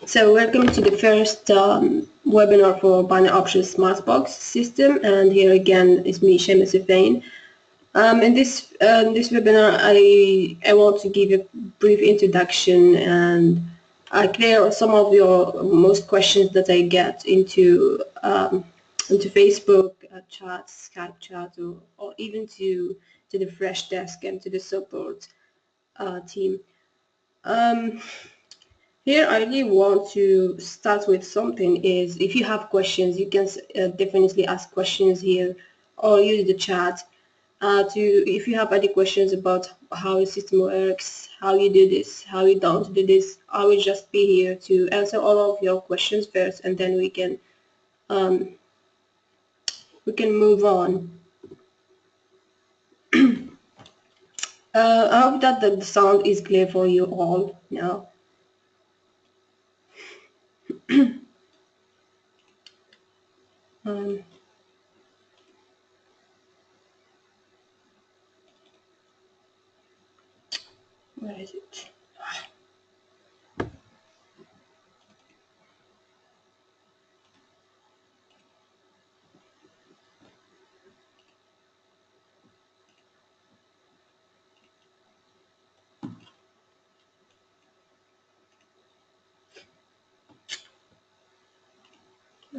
So welcome to the first webinar for Binary Options Smartbox system, and here again is me, Shemus Hussain. In this webinar, I want to give a brief introduction and clear some of your most questions that I get into Facebook chats, Skype chat, or even to the Fresh Desk and to the support team. Here, I really want to start with something is if you have questions, you can definitely ask questions here or use the chat. If you have any questions about how the system works, how you do this, how you don't do this, I will just be here to answer all of your questions first, and then we can move on. I hope that the sound is clear for you all now. Um, where is it?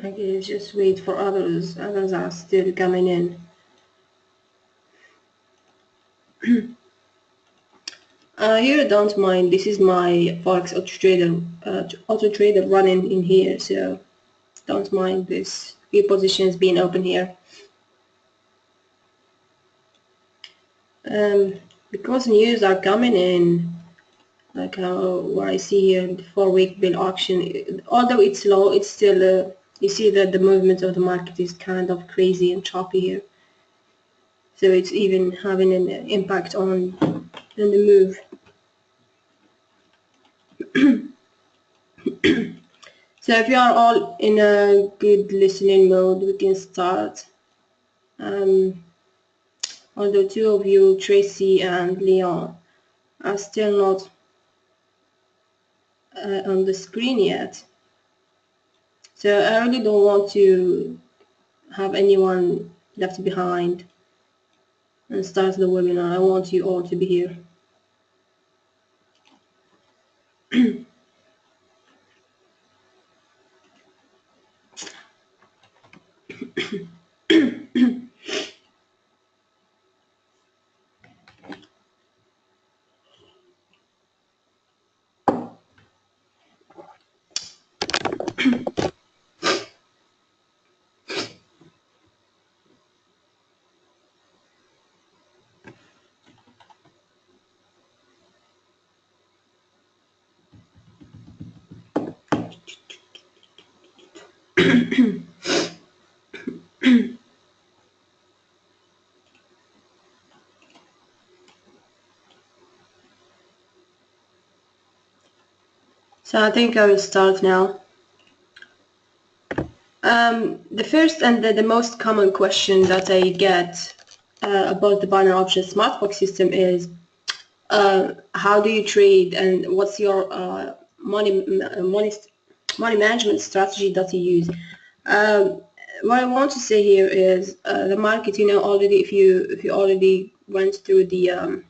Okay, just wait for others. Others are still coming in. Here, don't mind. This is my Forex auto trader running in here, so don't mind this few positions being open here. Because news are coming in, like what I see here, the 4-week bill auction. Although it's low, it's still you see that the movement of the market is kind of crazy and choppy here. So it's even having an impact on the move. So if you are all in a good listening mode, we can start. Although two of you, Tracy and Leon, are still not on the screen yet. So I really don't want to have anyone left behind and start the webinar. I want you all to be here. So I think I will start now. The first and the most common question that I get about the binary options Smartbox system is how do you trade and what's your money management strategy that you use. What I want to say here is the market, already if you already went through the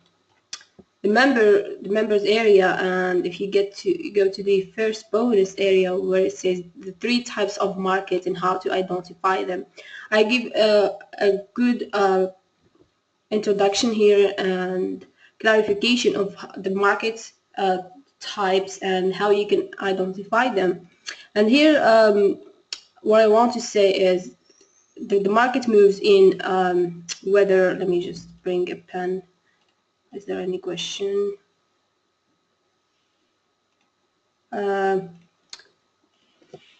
members area, and if you go to the first bonus area where it says the 3 types of market and how to identify them, I give a good introduction here and clarification of the market types and how you can identify them. And here what I want to say is the market moves in whether, let me just bring a pen. Is there any question? What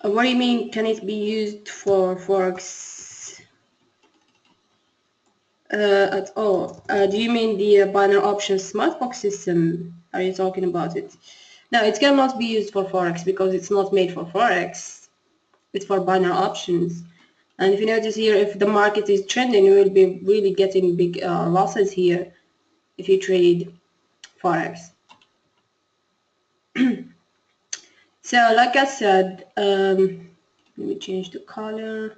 do you mean, can it be used for Forex at all? Do you mean the binary options Smartbox system? Are you talking about it? No, it cannot be used for Forex because it's not made for Forex. It's for binary options. And if you notice here, if the market is trending, you will be really getting big losses here if you trade Forex. So like I said, let me change the color.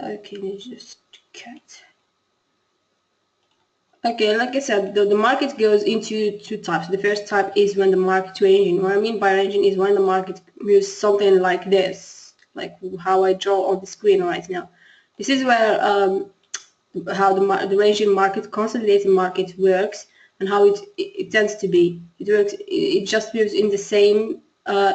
Okay, let's just cut. Okay, like I said, the market goes into two types. The first type is when the market ranging. What I mean by ranging is when the market moves something like this, like how I draw on the screen right now. This is where how the ranging market, consolidating market works, and how it tends to be. It works. It just moves in the same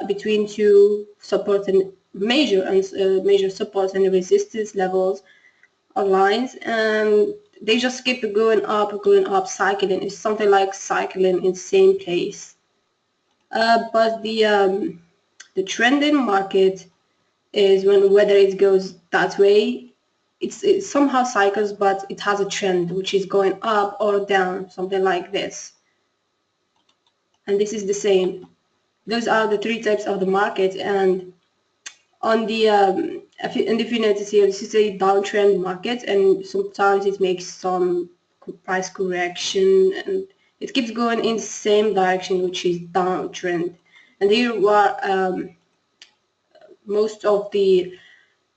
between two support and major support and resistance levels or lines, and they just keep going up, cycling. It's something like cycling in the same place. But the trending market is when whether it goes that way, it somehow cycles, but it has a trend which is going up or down, something like this. And this is the same. Those are the three types of the market. And on the if you notice here, this is a downtrend market, and sometimes it makes some price correction, and it keeps going in the same direction, which is downtrend. And here are most of the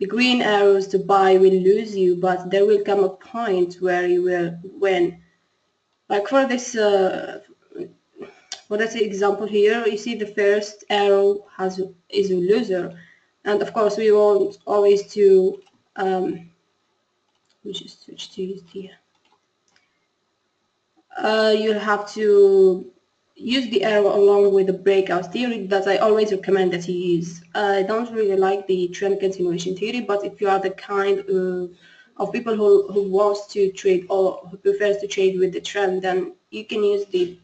green arrows to buy will lose you, but there will come a point where you will win. Like for this what is the example here? You see the first arrow is a loser, and of course we want always to we just switch to use the you have to use the arrow along with the breakout theory that I always recommend that you use. I don't really like the trend continuation theory, but if you are the kind of people who wants to trade or who prefers to trade with the trend, then you can use the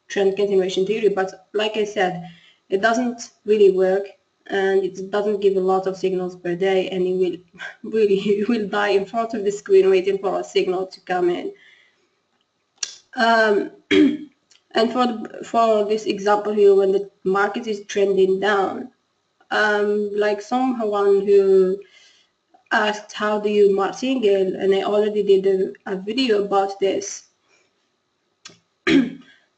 trend continuation theory. But like I said, it doesn't really work, and it doesn't give a lot of signals per day, and you will really you will die in front of the screen waiting for a signal to come in. And for this example here, when the market is trending down, like someone who asked how do you martingale, and I already did a video about this,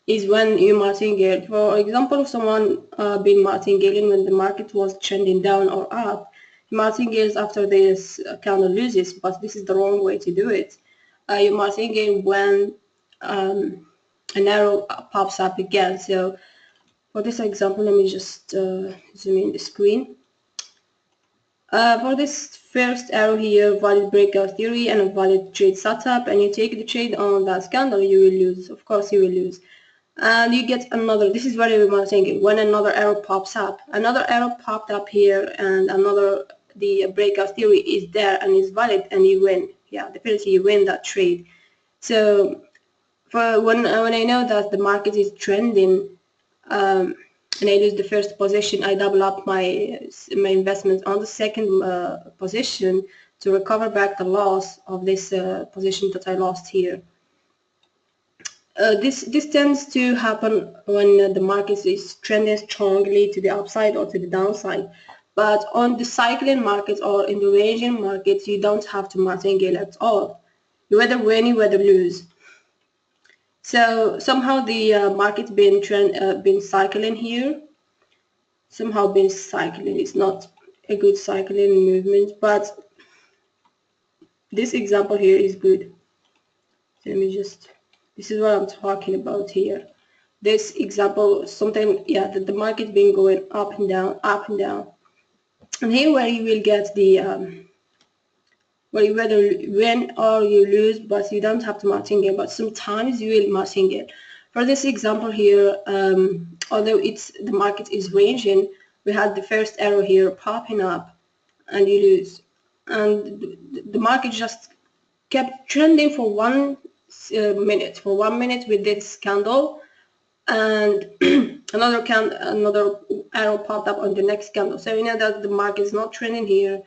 is when you martingale. For example, if someone been martingaling when the market was trending down or up, martingales after this candle loses, but this is the wrong way to do it. You martingale when an arrow pops up again. So for this example, let me just zoom in the screen. For this first arrow here, valid breakout theory and a valid trade setup, and you take the trade on that candle, you will lose. Of course, you will lose. And you get another, this is very important, when another arrow pops up. Another arrow popped up here, and the breakout theory is there and is valid, and you win. Yeah, definitely you win that trade. So for when I know that the market is trending, and I lose the first position, I double up my investment on the second position to recover back the loss of this position that I lost here. This tends to happen when the market is trending strongly to the upside or to the downside. But on the cycling market or in the ranging market, you don't have to martingale at all. You either win, you either lose. So somehow the market been cycling here. Somehow been cycling. It's not a good cycling movement, but this example here is good. So let me just. This is what I'm talking about here. This example, something, yeah, the market been going up and down, up and down. And here where you will get the where you whether win or you lose, but you don't have to martingale, but sometimes you will martingale. For this example here, although the market is ranging, we had the first arrow here popping up and you lose. And the market just kept trending for 1 minute, for 1 minute with this candle, and another arrow popped up on the next candle. So you know that the market is not trending here.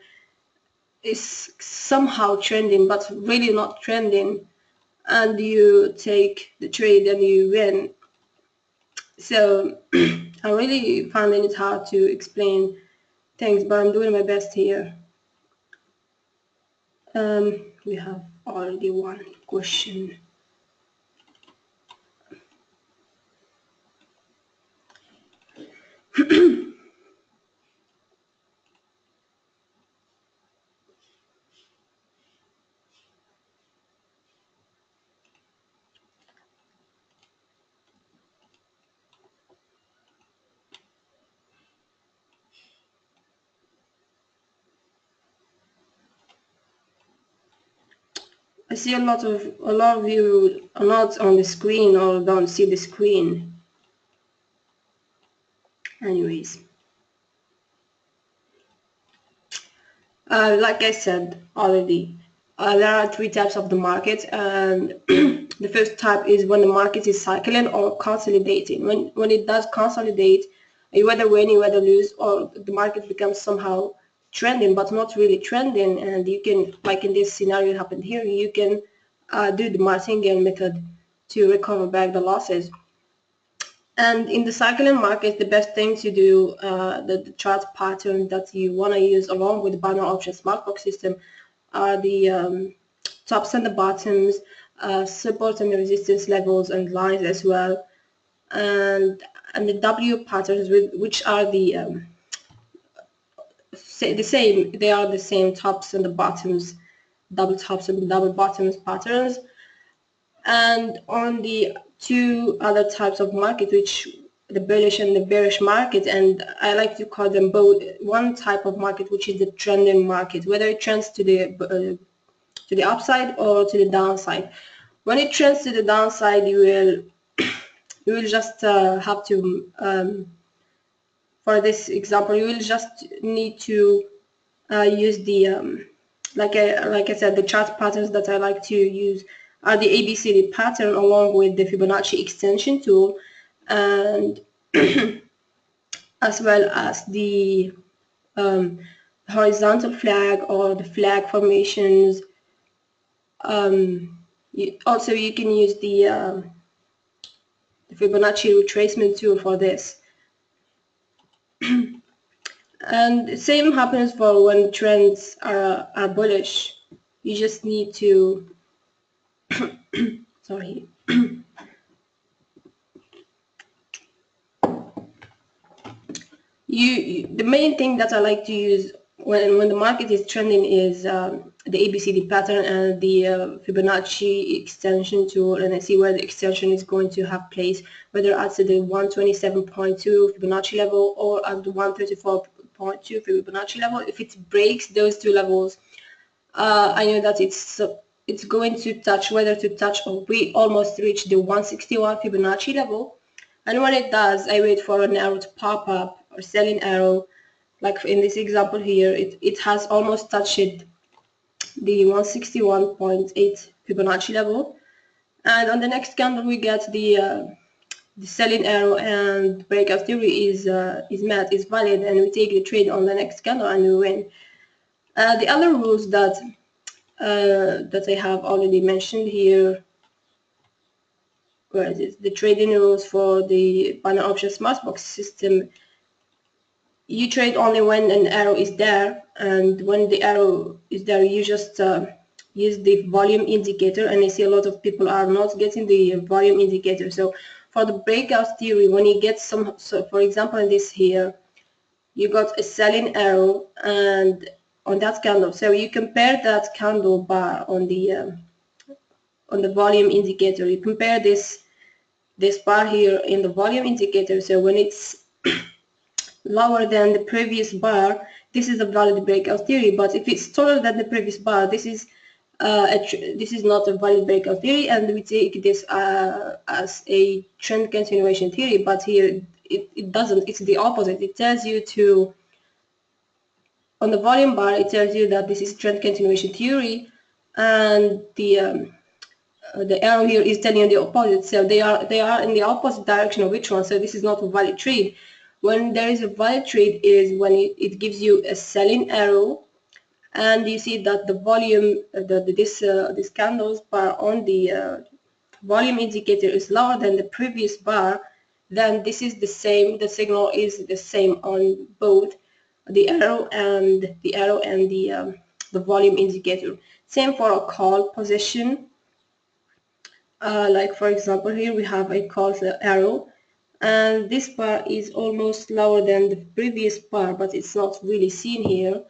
It's somehow trending, but really not trending, and you take the trade and you win. So I'm really finding it hard to explain things, but I'm doing my best here. We have already one question. I see a lot of you are not on the screen or don't see the screen. Anyways, like I said already, there are three types of the market, and the first type is when the market is cycling or consolidating. When it does consolidate, you whether win, you whether lose, or the market becomes somehow trending but not really trending, and you can, like in this scenario happened here, you can do the martingale method to recover back the losses. And in the cycling market, the best thing to do, the chart pattern that you want to use along with the binary option smart box system are the tops and the bottoms, support and resistance levels and lines as well, and the W patterns, which are the same. They are the same tops and the bottoms, double tops and double bottoms patterns. And on the two other types of market, which the bullish and the bearish market, and I like to call them both one type of market, which is the trending market, whether it trends to the upside or to the downside. When it trends to the downside, you will just have to for this example, you will just need to use the like I said, the chart patterns that I like to use are the ABCD pattern along with the Fibonacci extension tool, and as well as the horizontal flag or the flag formations. Also, you can use the Fibonacci retracement tool for this. And the same happens for when trends are bullish. You just need to sorry. The main thing that I like to use when the market is trending is the ABCD pattern and the Fibonacci extension tool, and I see where the extension is going to have place, whether at the 127.2 Fibonacci level or at the 134.2 Fibonacci level. If it breaks those two levels, I know that it's going to touch, whether to touch or we almost reach the 161 Fibonacci level. And when it does, I wait for an arrow to pop up or selling arrow. Like in this example here, it has almost touched the 161.8 Fibonacci level. And on the next candle, we get the selling arrow, and breakout theory is met, is valid, and we take the trade on the next candle and we win. The other rules that I have already mentioned here, where it is the trading rules for the binary option smart box system. You trade only when an arrow is there, and when the arrow is there, you just use the volume indicator, and I see a lot of people are not getting the volume indicator. So for the breakout theory, when you get so for example in this here, you got a selling arrow and on that candle, so you compare that candle bar on the volume indicator, you compare this bar here in the volume indicator. So when it's lower than the previous bar, this is a valid breakout theory. But if it's taller than the previous bar, this is not a valid breakout theory, and we take this as a trend continuation theory. But here it doesn't. It's the opposite. It tells you to, on the volume bar, it tells you that this is trend continuation theory, and the arrow here is telling you the opposite. So they are in the opposite direction of each one. So this is not a valid trade. When there is a valid trade is when it gives you a selling arrow, and you see that the volume, this candles bar on the volume indicator is lower than the previous bar, then this is the same. The signal is the same on both the arrow and the volume indicator. Same for a call position. Like for example here we have a call arrow, and this bar is almost lower than the previous bar, but it's not really seen here.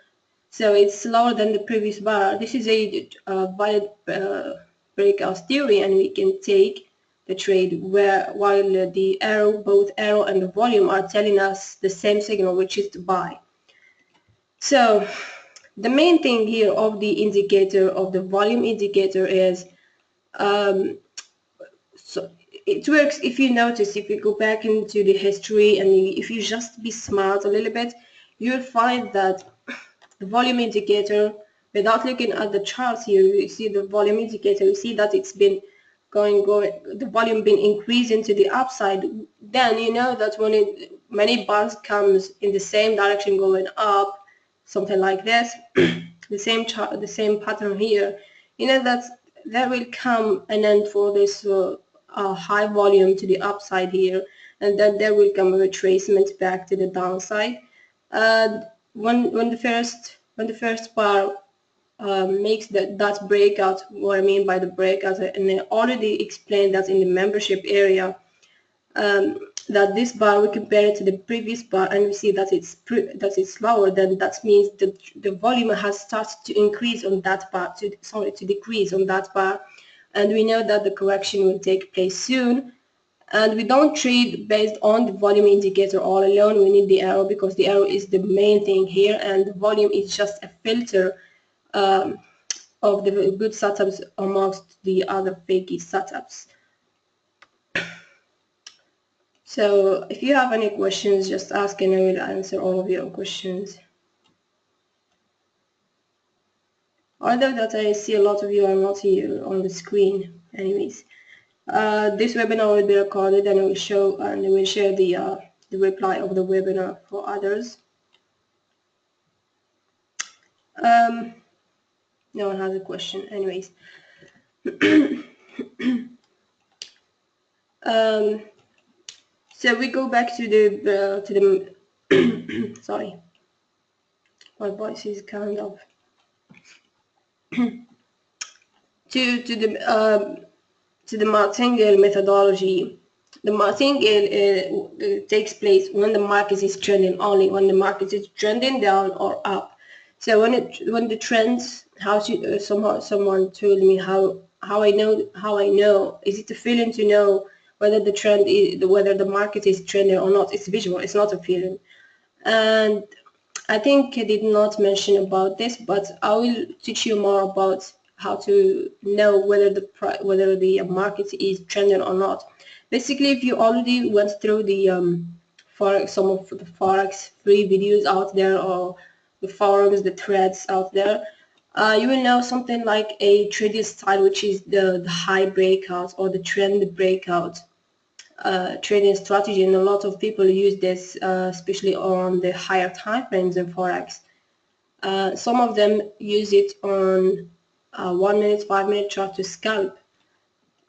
So it's lower than the previous bar. This is a valid breakout theory, and we can take the trade while the arrow, both arrow and the volume are telling us the same signal, which is to buy. So The main thing here of the indicator, of the volume indicator, is so it works. If you notice, if you go back into the history and if you just be smart a little bit, you'll find that the volume indicator, without looking at the charts here, you see the volume indicator, you see that it's been going, the volume been increasing to the upside. Then you know that when many bars comes in the same direction going up, something like this, the same chart, the same pattern here, you know that there will come an end for this high volume to the upside here, and then there will come a retracement back to the downside. When the first bar makes that breakout, what I mean by the breakout, and I already explained that in the membership area, that this bar, we compare it to the previous bar and we see that it's lower, then that means that the volume has started to increase on that bar, to decrease on that bar, and we know that the correction will take place soon. And we don't trade based on the volume indicator all alone. We need the arrow, because the arrow is the main thing here, and the volume is just a filter of the good setups amongst the other fakey setups. So if you have any questions, just ask and I will answer all of your questions. Although that I see a lot of you are not here on the screen. Anyways, this webinar will be recorded and I will show and I will share the reply of the webinar for others. No one has a question. Anyways. So we go back to the sorry, my voice is kind of to the martingale methodology. The martingale takes place when the market is trending only, when the market is trending down or up. So when the trends, someone told me how I know, is it a feeling to know whether the trend is, whether the market is trending or not? It's visual, it's not a feeling. And I think I did not mention about this, but I will teach you more about how to know whether the market is trending or not. Basically, if you already went through the some of the Forex free videos out there, or the forums, the threads out there, you will know something like a trading style, which is the high breakout or the trend breakout trading strategy, and a lot of people use this, especially on the higher time frames in Forex. Some of them use it on 1 minute, 5 minute chart to scalp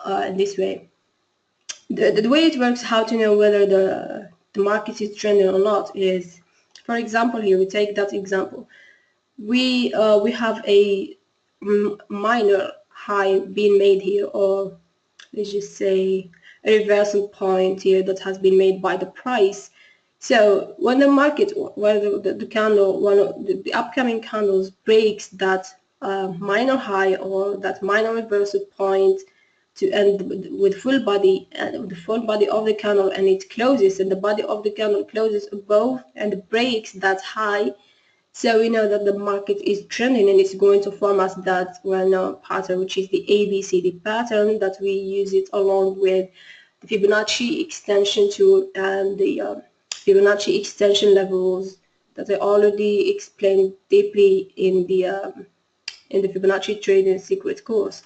in this way. The way it works, how to know whether the market is trending or not, is, for example, here we take that example. We have a minor high being made here, or let's just say a reversal point here that has been made by the price. So when the market, whether the candle, one of the upcoming candles breaks that minor high or that minor reversal point to end with full body, and the full body of the candle, and it closes, and the body of the candle closes above and breaks that high, so we know that the market is trending and it's going to form us that well-known pattern, which is the ABCD pattern, that we use it along with the Fibonacci extension tool and the Fibonacci extension levels that I already explained deeply in the Fibonacci trading secret course.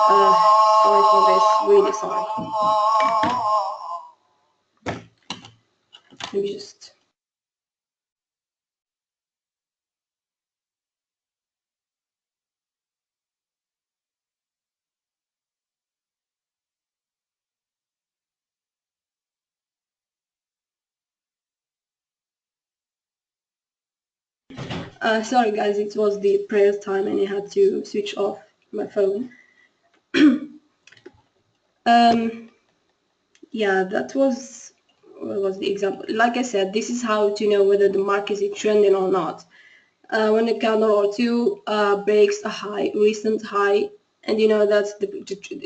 Sorry for this, really sorry. Let me just. Sorry guys, it was the prayer time and I had to switch off my phone. Yeah, that was the example. Like I said, this is how to know whether the market is trending or not. When a candle or two breaks a high, recent high, and you know that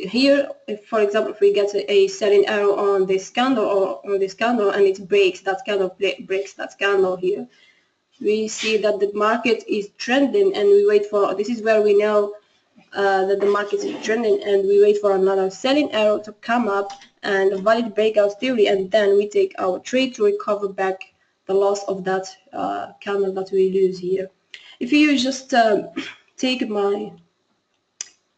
here, if, for example, if we get a selling arrow on this candle or on this candle, and it breaks that candle, breaks that candle here, we see that the market is trending, and we wait for, this is where we know that the market is trending, and we wait for another selling arrow to come up and a valid breakout theory, and then we take our trade to recover back the loss of that candle that we lose here. If you just take my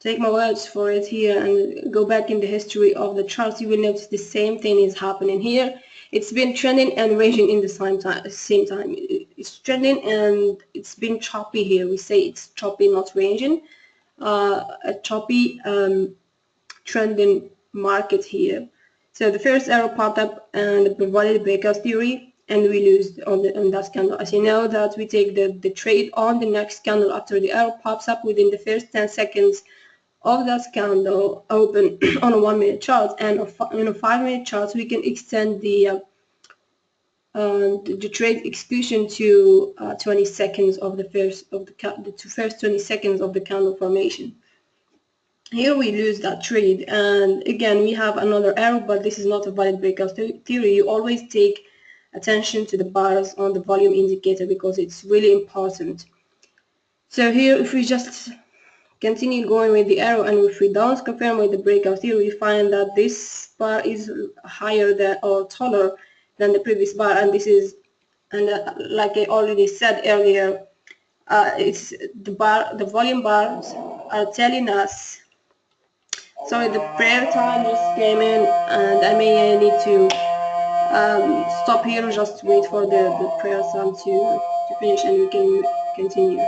words for it here and go back in the history of the charts, you will notice the same thing is happening here. It's been trending and ranging in the same time. It's trending and it's been choppy here. We say it's choppy, not ranging. A choppy trending market here. So the first arrow popped up and provided breakout theory, and we lose on that candle. As you know that we take the trade on the next candle after the arrow pops up within the first 10 seconds of that candle open on a 1 minute chart, and on a 5 minute chart we can extend the trade execution to 20 seconds of the first 20 seconds of the candle formation. Here we lose that trade, and again we have another arrow, but this is not a valid breakout theory. You always take attention to the bars on the volume indicator because it's really important. So here, if we just continue going with the arrow, and if we don't confirm with the breakout theory, we find that this bar is higher than or taller than the previous bar, and this is, and like I already said earlier, it's the volume bars are telling us. Sorry, the prayer time just came in, and I may need to stop here, just wait for the prayer time to finish, and we can continue.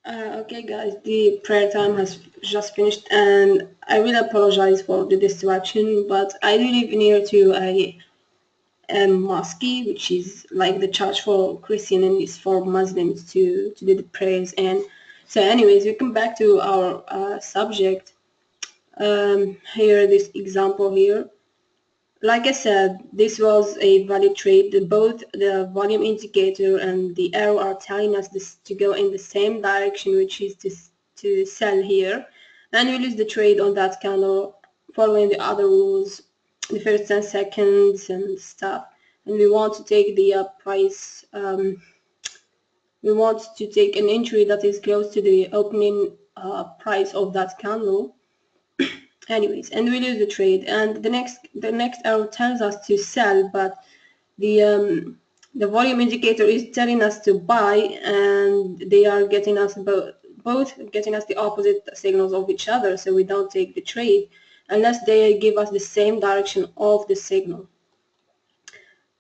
Okay guys, the prayer time has just finished, and I really apologize for the distraction, but I live near to a mosque, which is like the church for Christian, and it's for Muslims to do the prayers. And so anyways, we come back to our subject. Here, this example here. like I said, this was a valid trade. Both the volume indicator and the arrow are telling us this to go in the same direction, which is to sell here, and we lose the trade on that candle following the other rules, the first 10 seconds and stuff. And we want to take the price, we want to take an entry that is close to the opening price of that candle. Anyways, and we lose the trade, and the next arrow tells us to sell, but the volume indicator is telling us to buy, and they are getting us both getting us the opposite signals of each other, so we don't take the trade unless they give us the same direction of the signal.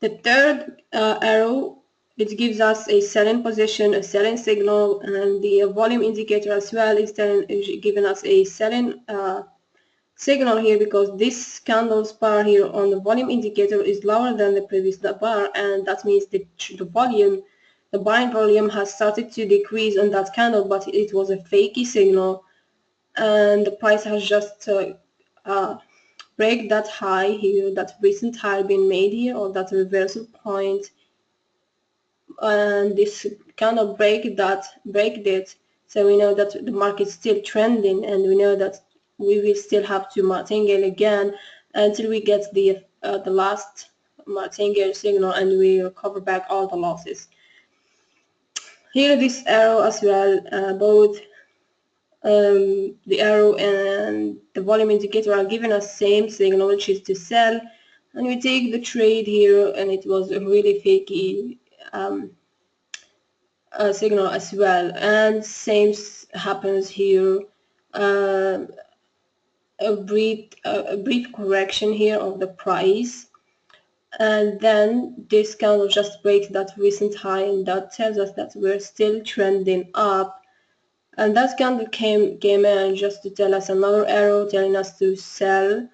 The third arrow, it gives us a selling position, a selling signal, and the volume indicator as well is giving us a selling signal here, because this candle's bar here on the volume indicator is lower than the previous bar, and that means the buying volume has started to decrease on that candle, but it was a fakey signal, and the price has just break that high here, that recent high been made here, or that reversal point, and this candle break it, so we know that the market's still trending, and we know that we will still have to martingale again until we get the last martingale signal, and we recover back all the losses. Here this arrow as well, both the arrow and the volume indicator are giving us same signal, which is to sell, and we take the trade here, and it was a really fakey signal as well. And same happens here, a brief correction here of the price, and then this candle just breaks that recent high, and that tells us that we're still trending up. And that candle came in just to tell us another arrow telling us to sell,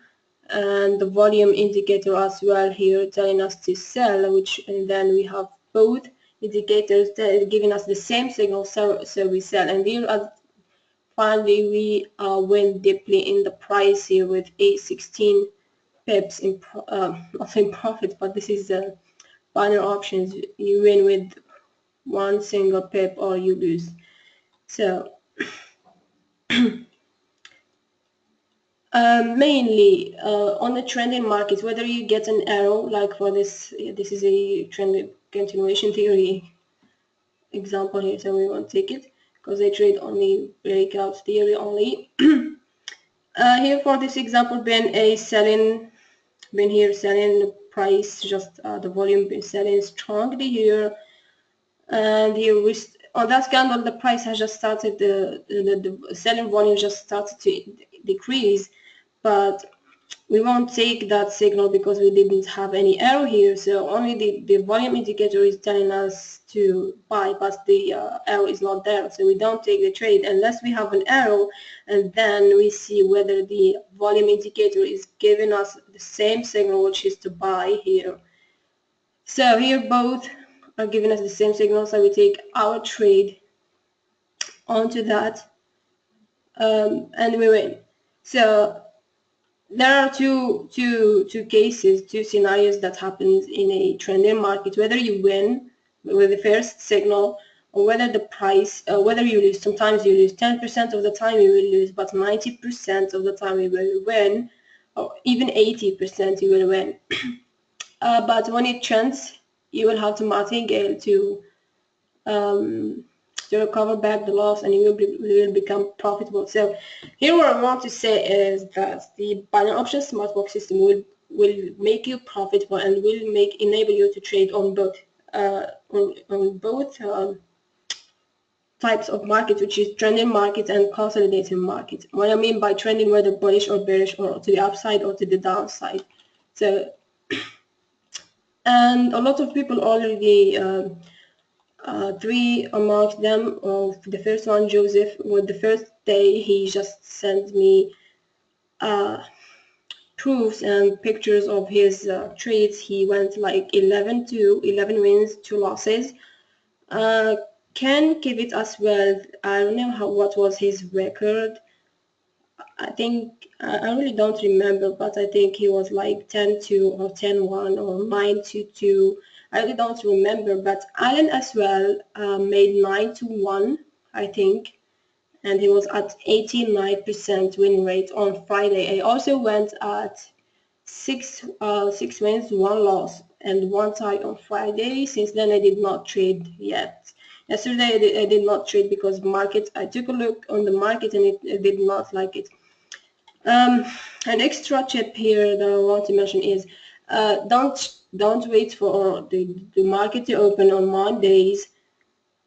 and the volume indicator as well here telling us to sell, and then we have both indicators giving us the same signal, so we sell. And here finally we win deeply in the price here with 16 pips in not in profit, but this is binary options. You win with one single pip or you lose. So mainly on the trending markets, whether you get an arrow like for this is a trend continuation theory example here, so we won't take it because they trade only breakout theory only. Here for this example, been here selling the price, just the volume been selling strongly here, and here on that candle the price has just started, the selling volume just started to decrease, but we won't take that signal because we didn't have any arrow here, so only the volume indicator is telling us to buy, but the arrow is not there, so we don't take the trade unless we have an arrow, and then we see whether the volume indicator is giving us the same signal, which is to buy here. So here both are giving us the same signal, so we take our trade onto that, and we win. So there are two scenarios that happens in a trending market, whether you win with the first signal or whether the price, whether you lose. Sometimes you lose 10% of the time you will lose, but 90% of the time you will win, or even 80% you will win. But when it trends, you will have to martingale to recover back the loss, and you will become profitable. So here what I want to say is that the binary option smart box system will make you profitable and will enable you to trade on both types of market, which is trending market and consolidating market. What I mean by trending, whether bullish or bearish, or to the upside or to the downside. So and a lot of people already three amongst them, the first one, Joseph, with the first day he just sent me proofs and pictures of his trades. He went like 11 wins, 2 losses. Ken Kivit as well, I don't know what was his record, I think, I really don't remember, but I think he was like 10-2 or 10-1 or 9-2. I really don't remember, but Allen as well made 9-1, I think, and he was at 89% win rate on Friday. I also went at six wins, one loss, and one tie on Friday. Since then, I did not trade yet. Yesterday, I did not trade because market. I took a look on the market and it did not like it. An extra tip here that I want to mention is don't wait for the market to open on Mondays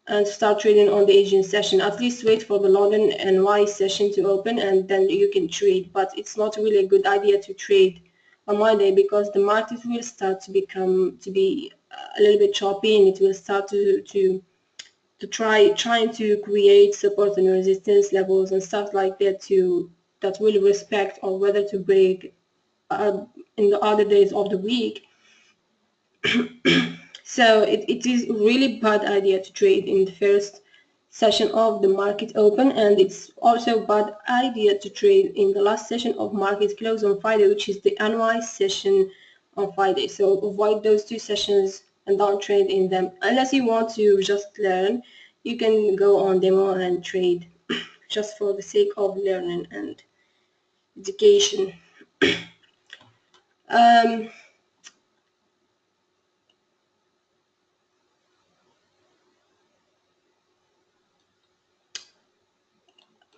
and start trading on the Asian session. At least wait for the London NY session to open and then you can trade. But it's not really a good idea to trade on Monday because the market will start to be a little bit choppy, and it will start to trying to create support and resistance levels and stuff like that that will respect or whether to break in the other days of the week. So it is really bad idea to trade in the first session of the market open, and it's also bad idea to trade in the last session of market close on Friday, which is the NY session on Friday. So avoid those two sessions and don't trade in them unless you want to just learn. You can go on demo and trade just for the sake of learning and education.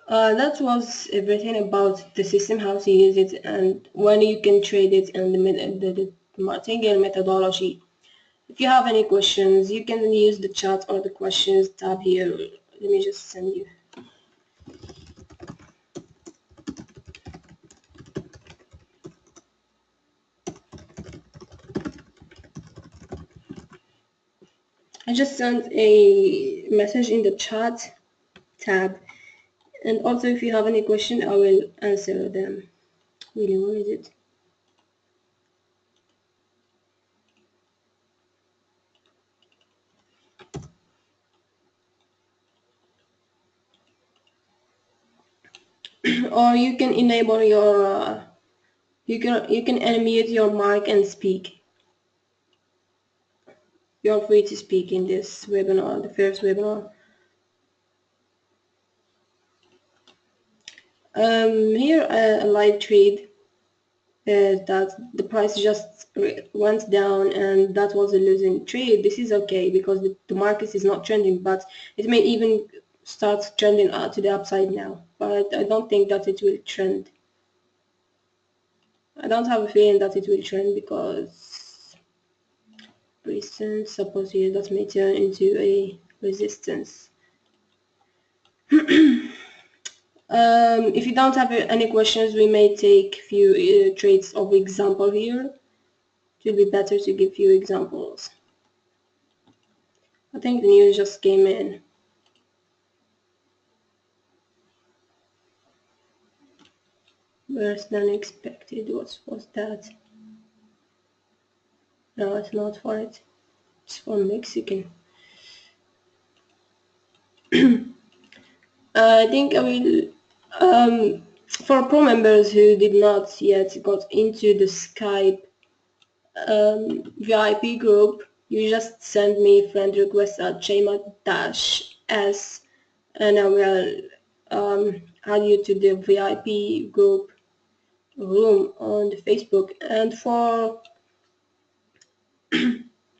That was everything about the system, how to use it, and when you can trade it, and the martingale methodology. If you have any questions, you can use the chat or the questions tab here. Let me just send you. I just sent a message in the chat tab. And also, if you have any question, I will answer them. Really, where is it? Or you can enable your, you can unmute your mic and speak. You're free to speak in this webinar, the first webinar. Here a live trade that the price just went down and that was a losing trade. This is okay because the market is not trending, but it may even start trending to the upside now. But I don't think that it will trend. I don't have a feeling that it will trend because recent support here that may turn into a resistance. If you don't have any questions, we may take few trades of example here. It will be better to give few examples. I think the news just came in. Worse than expected. What was that? No, it's not for it. It's for Mexican. I think I will, for pro members who did not yet got into the Skype VIP group, you just send me friend request at Shema-S and I will add you to the VIP group room on the Facebook. And for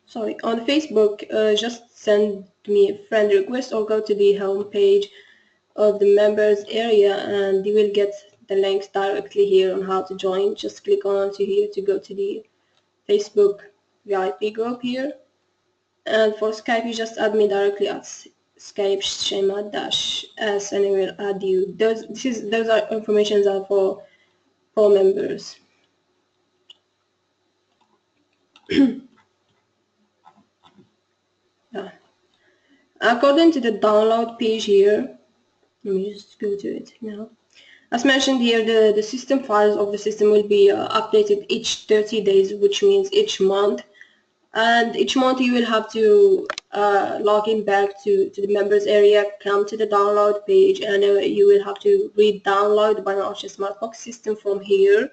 sorry, on Facebook, just send me a friend request or go to the home page of the members area and you will get the links directly here on how to join. Just click on to here to go to the Facebook VIP group here. And for Skype, you just add me directly at Skype Shema-S and I will add you. Those are informations are for members. Yeah. According to the download page here, let me just go to it now. As mentioned here, the system files of the system will be updated each 30 days, which means each month. And each month you will have to log in back to the members area, come to the download page, and you will have to re-download the Binary Option Smartbox system from here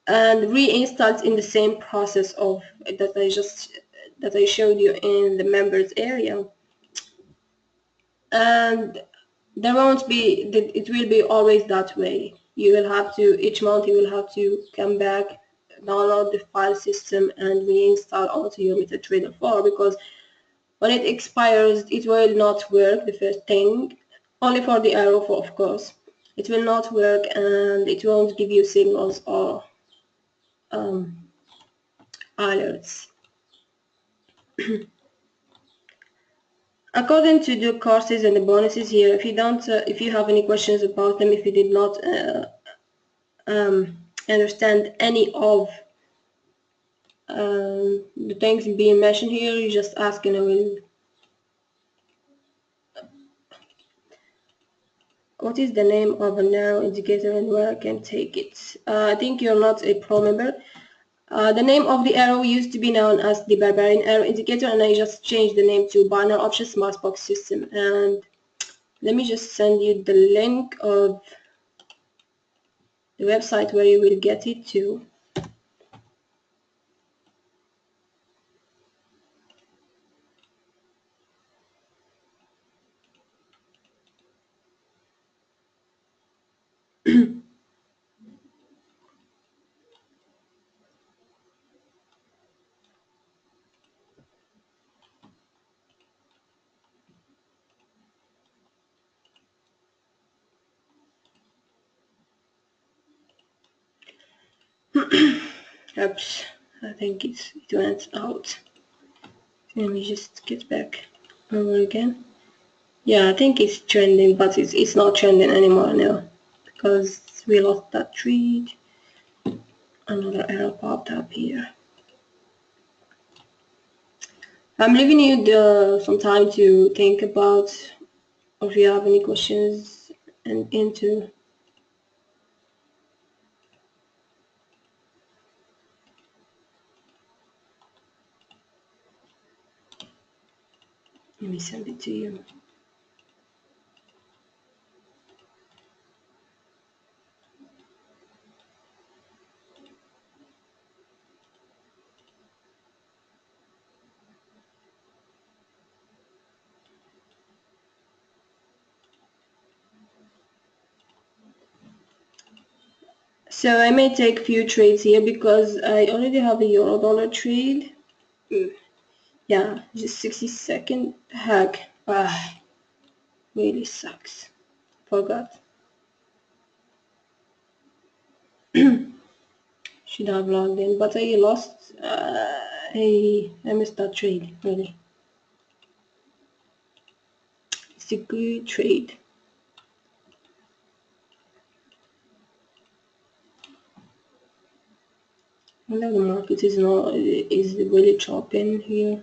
and reinstall it in the same process of that I showed you in the members area. And there won't be, it will be always that way. You will have to, each month you will have to come back, download the file system and reinstall onto your MetaTrader 4, because when it expires it will not work, the first thing, only for the arrow, of course. It will not work and it won't give you signals or alerts. According to the courses and the bonuses here, if you have any questions about them, if you did not understand any of the things being mentioned here, you just ask and I will. What is the name of a narrow indicator and where I can take it? I think you're not a pro member. The name of the arrow used to be known as the Barbarian Arrow Indicator, and I just changed the name to Binary Option Smartbox System. And let me just send you the link of the website where you will get it to. Oops, I think it went out. Let me just get back over again. Yeah, I think it's trending, but it's not trending anymore now because we lost that trade. Another error popped up here. I'm leaving you some time to think about, or if you have any questions and into. Let me send it to you. So I may take few trades here because I already have a euro dollar trade. Yeah, just 60-second hack. Really sucks. Forgot. Should have logged in, but I lost. I missed that trade, really. It's a good trade. I know the market is really chopping here.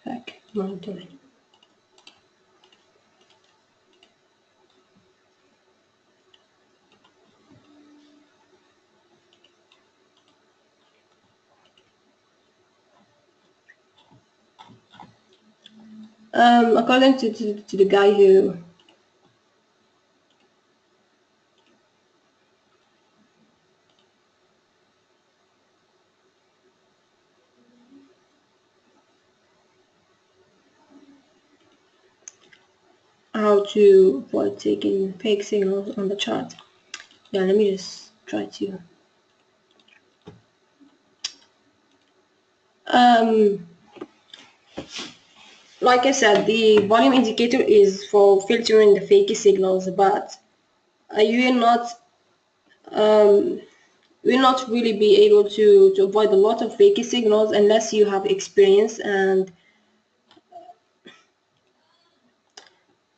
Heck, what am I doing? According to the guy who how to avoid taking fake signals on the chart. Yeah, let me just try to. Like I said, the volume indicator is for filtering the fake signals, but you will not really be able to avoid a lot of fake signals unless you have experience, and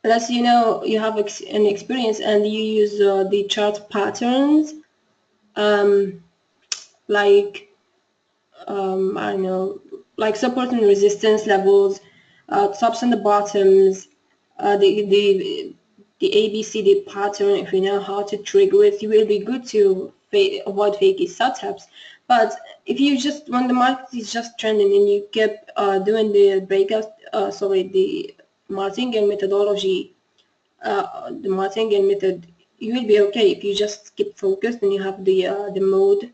unless you know you have an experience and you use the chart patterns, like I don't know, like support and resistance levels, tops and the bottoms, the ABCD pattern. If you know how to trigger it, you will be good to avoid fakey setups. But if you just, when the market is just trending and you keep doing the breakout, the martingale methodology, the martingale method, you will be okay if you just keep focused and you have the mode,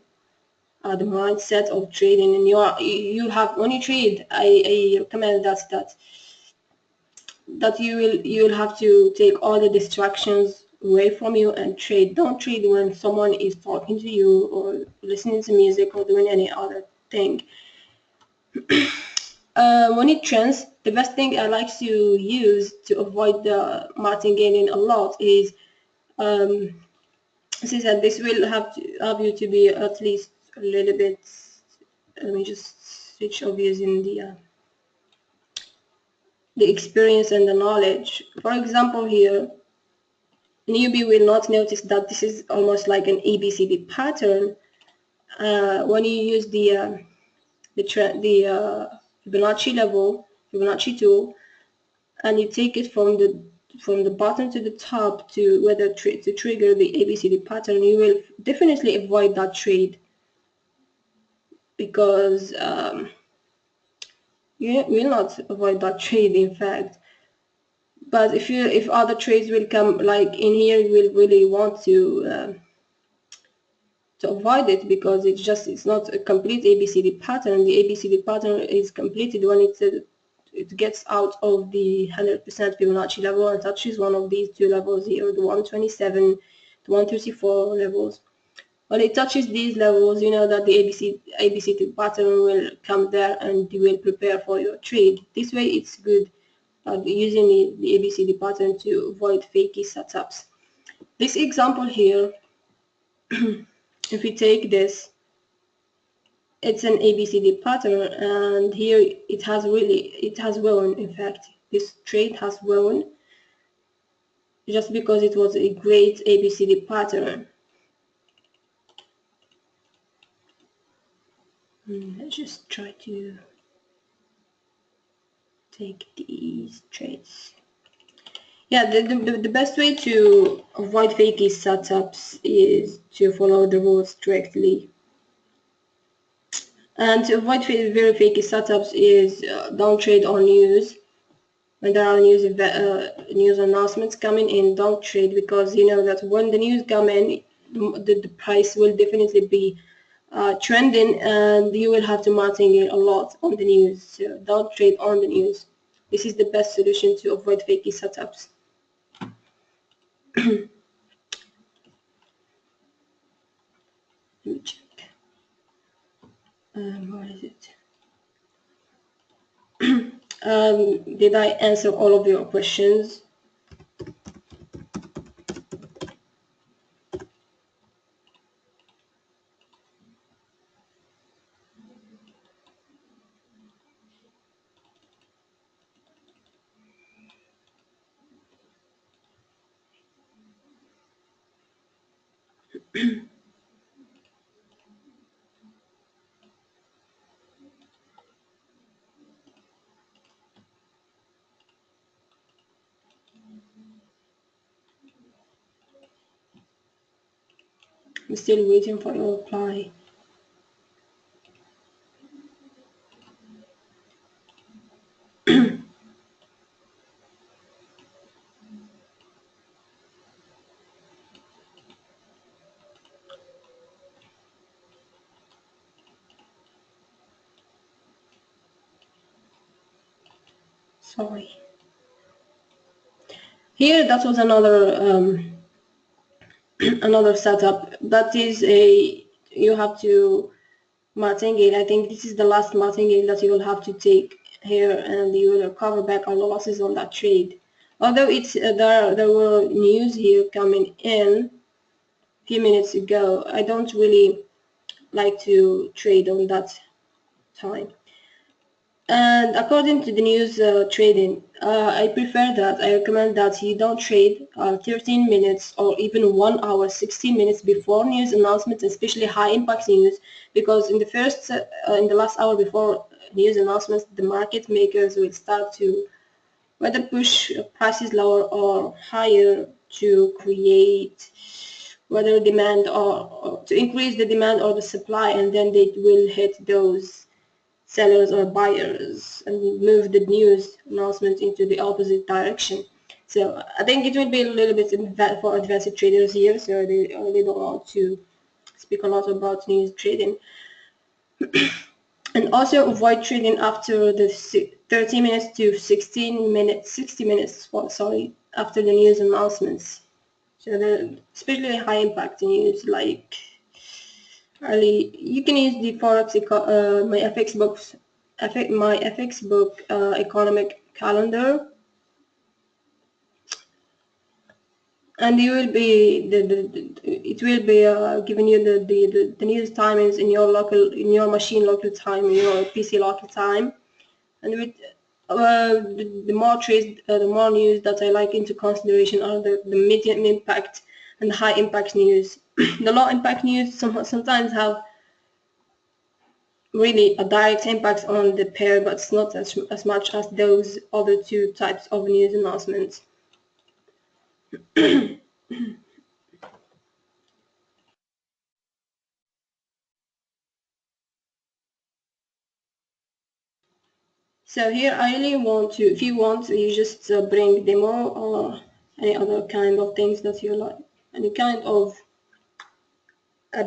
the mindset of trading, and you have, when you trade, I recommend that you will have to take all the distractions away from you and trade. Don't trade when someone is talking to you or listening to music or doing any other thing. When it trends, the best thing I like to use to avoid the martingale a lot is, as I said, this will have you to be at least a little bit. Let me just switch over using the experience and the knowledge. For example, here, newbie will not notice that this is almost like an ABCD pattern. When you use the Fibonacci level, Fibonacci tool, and you take it from the bottom to the top to whether to trigger the ABCD pattern, you will definitely avoid that trade, because you will not avoid that trade, in fact. But if other trades will come, like in here, you will really want to avoid it, because it's not a complete ABCD pattern. The ABCD pattern is completed when it gets out of the 100% Fibonacci level and touches one of these two levels here, the 127 to 134 levels. When it touches these levels, you know that the ABCD pattern will come there and you will prepare for your trade. This way it's good using the ABCD pattern to avoid fakey setups. This example here, if we take this, it's an ABCD pattern, and here it has won. In fact, this trade has won just because it was a great ABCD pattern. Let's just try to take these trades. Yeah, the best way to avoid fakey setups is to follow the rules strictly. And to avoid very fakey setups is don't trade on news. When there are news announcements coming in, don't trade, because you know that when the news come in, the price will definitely be trending, and you will have to martingale a lot on the news. So don't trade on the news. This is the best solution to avoid fakey setups. Let me check. What is it? Did I answer all of your questions? I'm still waiting for your reply. Sorry. Here, that was another another setup. That is you have to martingale. I think this is the last martingale that you will have to take here, and you will recover back all the losses on that trade. Although it's there were news here coming in a few minutes ago, I don't really like to trade on that time. And according to the news trading, I prefer that. I recommend that you don't trade 13 minutes or even 1 hour, 16 minutes before news announcements, especially high impact news, because in the last hour before news announcements, the market makers will start to whether push prices lower or higher to create whether demand or to increase the demand or the supply, and then they will hit those sellers or buyers and move the news announcement into the opposite direction. So I think it will be a little bit for advanced traders here, so they really don't want to speak a lot about news trading. And also avoid trading after the 30 minutes to 16 minutes, 60 minutes, sorry, after the news announcements. So especially high impact news like early, you can use the Forex, my FX books, my FX book economic calendar, and you will be it will be giving you the news timings in your machine local time, in your PC local time, and with the more trades, the more news that I like into consideration are the medium impact and the high impact news. The low impact news sometimes have really a direct impact on the pair, but it's not as much as those other two types of news announcements. So here I really want to, if you want, you just bring demo or any other kind of things that you like, any kind of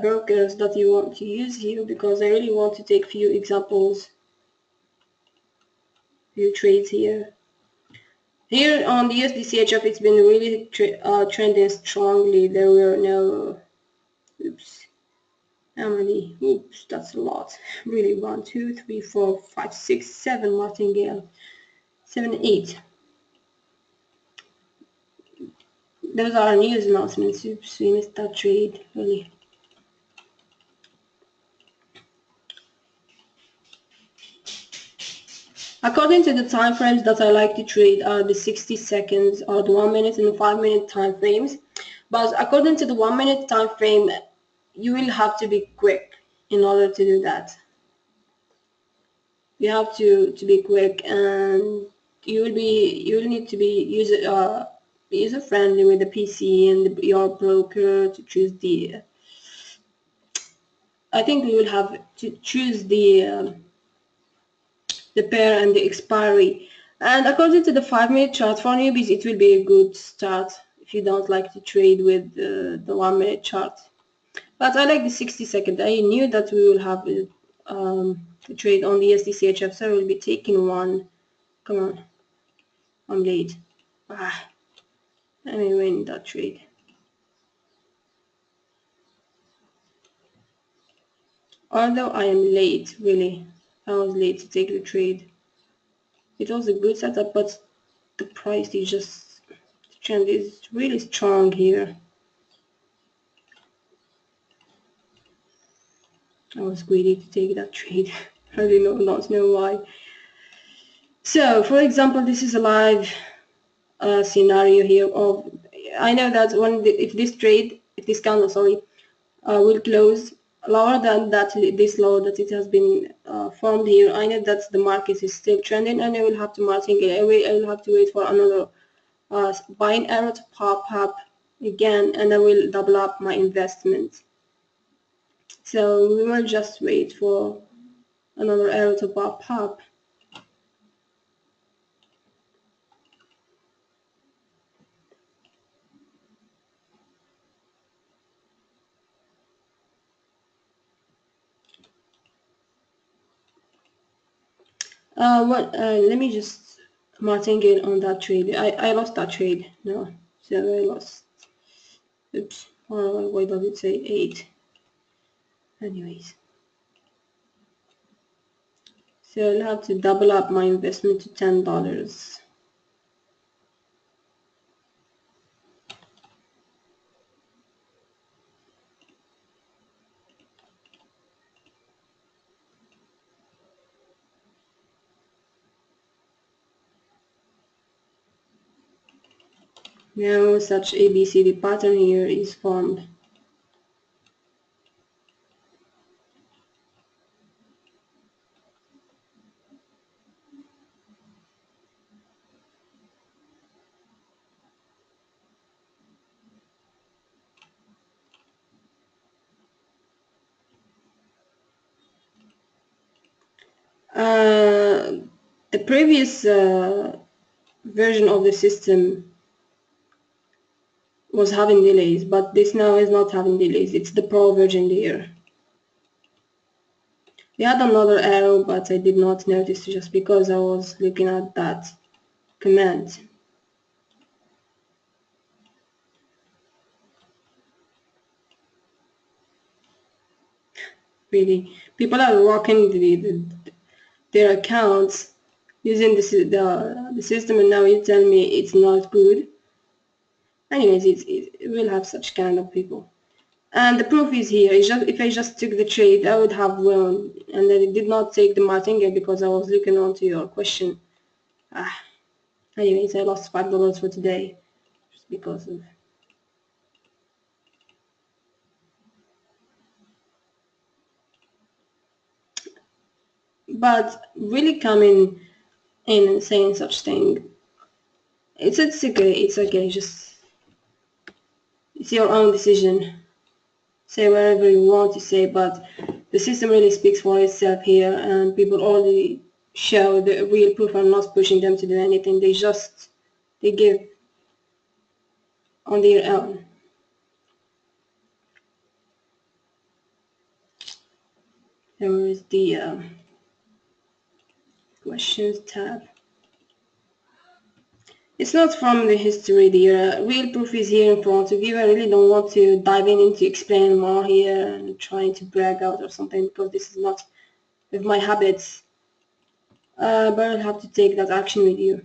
brokers that you want to use here, because I really want to take few examples, few trades here. Here on the USDCHF, it's been really trending strongly. There were no, oops, how many? Oops, that's a lot. Really, 1, 2, 3, 4, 5, 6, 7 martingale, 7, 8. Those are news announcements. Oops, we missed that trade, really. According to the time frames that I like to trade are the 60 seconds or the 1 minute and the 5 minute time frames. But according to the 1 minute time frame, you will have to be quick in order to do that. You have to be quick, and you will need to be user friendly with the PC and your broker to choose the. I think you will have to choose the pair and the expiry. And according to the 5 minute chart for newbies, it will be a good start if you don't like to trade with the 1 minute chart. But I like the 60 second. I knew that we will have a trade on the USDCHF, so I will be taking one. Come on, I'm late. Let me win that trade. Although I am late, really, I was late to take the trade. It was a good setup, but the price is just, the trend is really strong here. I was greedy to take that trade. I really don't know why. So, for example, this is a live scenario here of, I know that if this candle, sorry, will close lower than this low that it has been formed here, I know that the market is still trending, and I will have to martingale. I will have to wait for another buying arrow to pop up again, and I will double up my investment. So we will just wait for another arrow to pop up. Let me just martingale on that trade. I lost that trade. No, so I lost. Oops. Why does it say 8? Anyways. So I'll have to double up my investment to $10. Now such ABCD pattern here is formed. The previous version of the system was having delays, but this now is not having delays. It's the Pro version there. We had another arrow, but I did not notice just because I was looking at that command. Really, people are rocking their accounts using the system, and now you tell me it's not good. Anyways, it will have such kind of people. And the proof is here. It's just, if I just took the trade, I would have won. And then it did not take the martingale because I was looking onto your question. Anyways, I lost $5 for today just because of. But really coming in and saying such thing, it's okay. It's okay. Just it's your own decision. Say whatever you want to say, but the system really speaks for itself here, and people already show the real proof. I'm not pushing them to do anything. They give on their own. There is the questions tab. It's not from the history. The real proof is here in front of you. I really don't want to dive into explain more here and trying to brag out or something because this is not with my habits. But I'll have to take that action with you.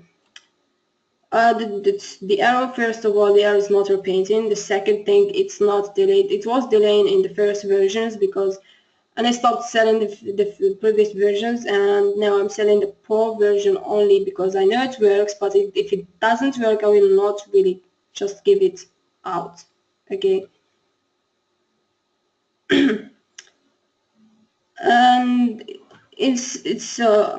The arrow, first of all, the arrow is not repainting. The second thing, it's not delayed. It was delaying in the first versions because, and I stopped selling the previous versions, and now I'm selling the Pro version only because I know it works, but if it doesn't work, I will not really just give it out, okay? And I'm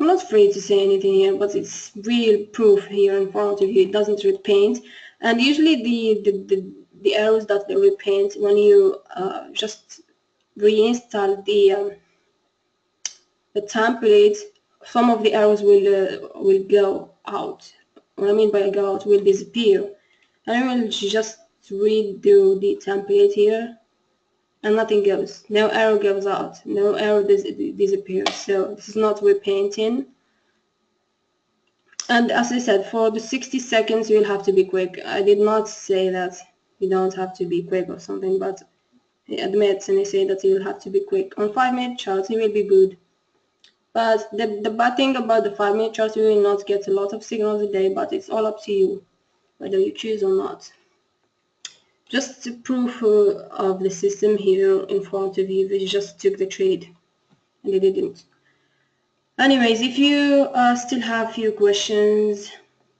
not afraid to say anything here, but it's real proof here in front of you. It doesn't repaint, and usually the arrows that they repaint when you just reinstall the template, some of the arrows will go out. What I mean by go out, will disappear. I will just redo the template here, and nothing goes. No arrow goes out. No arrow disappears. So this is not repainting. And as I said, for the 60 seconds, you'll have to be quick. I did not say that you don't have to be quick or something, but I admit and I say that you'll have to be quick. On 5-minute charts, it will be good. But the bad thing about the 5-minute charts, you will not get a lot of signals a day, but it's all up to you, whether you choose or not. Just the proof of the system here in front of you, we just took the trade, and they didn't. Anyways, if you still have few questions,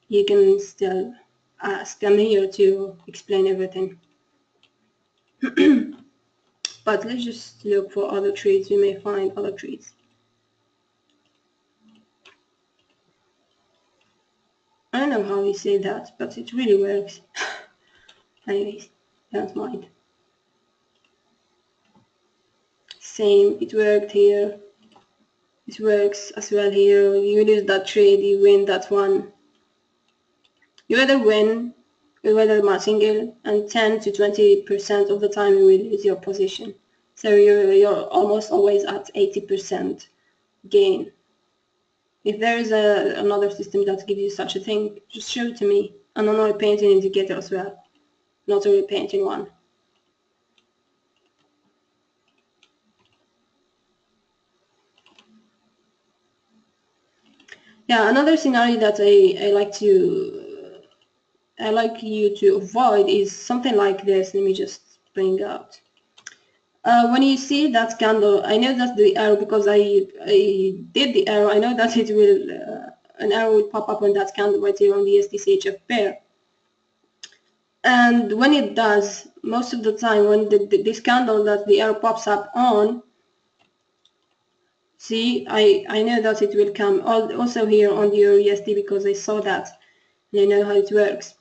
you can still ask. I'm here to explain everything. But let's just look for other trades. We may find other trades. I don't know how we say that, but it really works. Anyways, don't mind. Same, it worked here. It works as well here. You lose that trade, you win that one. You either win, you either martingale, and 10 to 20% of the time you will lose your position. So you're almost always at 80% gain. If there is another system that gives you such a thing, just show it to me. And an repainting indicator as well, not a repainting one. Yeah, another scenario that I like you to avoid is something like this. Let me just bring out. When you see that candle, I know that the arrow, because I did the arrow, I know that it will, an arrow will pop up on that candle right here on the STCHF pair. And when it does, most of the time when this candle that the arrow pops up on, see, I know that it will come also here on the EURUSD because I saw that and I know how it works.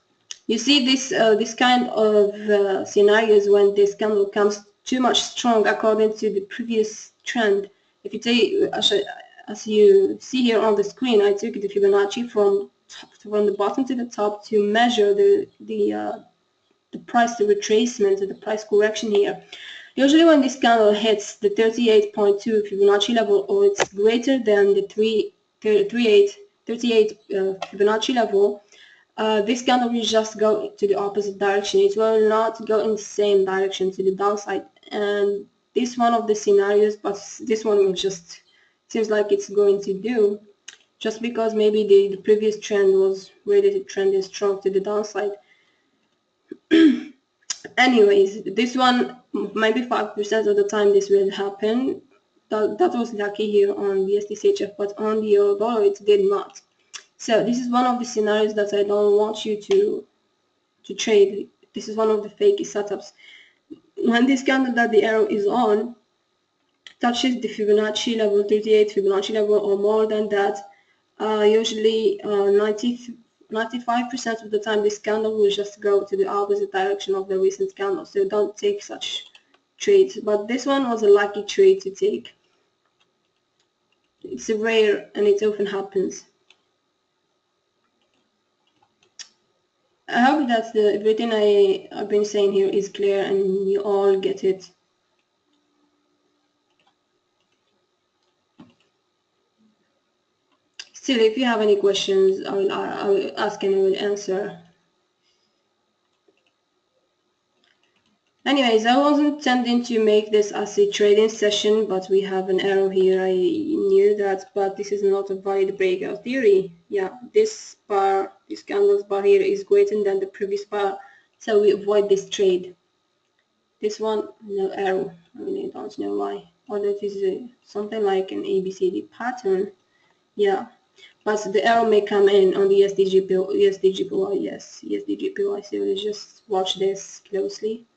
You see this kind of scenarios when this candle comes too much strong according to the previous trend. If you take, as you see here on the screen, I took the Fibonacci from the bottom to the top to measure the price retracement, the price correction here. Usually when this candle hits the 38.2 Fibonacci level, or it's greater than the 38 Fibonacci level, this candle will just go to the opposite direction. It will not go in the same direction to the downside. And this one of the scenarios, but this one will just seems like it's going to do, just because maybe the previous trend was really trending strong to the downside. Anyways, this one, maybe 5% of the time this will happen. That was lucky here on the USD/CHF, but on the euro dollar it did not. So this is one of the scenarios that I don't want you to trade. This is one of the fake setups. When this candle that the arrow is on touches the Fibonacci level, 38 Fibonacci level or more than that, usually 95% of the time this candle will just go to the opposite direction of the recent candle. So don't take such trades. But this one was a lucky trade to take. It's rare and it often happens. I hope that everything I've been saying here is clear and you all get it. Still, if you have any questions, I will ask and I will answer. Anyways, I wasn't intending to make this as a trading session, but we have an arrow here. I knew that, but this is not a valid breakout theory. Yeah, this bar, this candle's bar here is greater than the previous bar, so we avoid this trade. This one, no arrow. I really don't know why. Although it is something like an ABCD pattern. Yeah, but the arrow may come in on the USD/JPY. Yes, USD/JPY. So let's just watch this closely.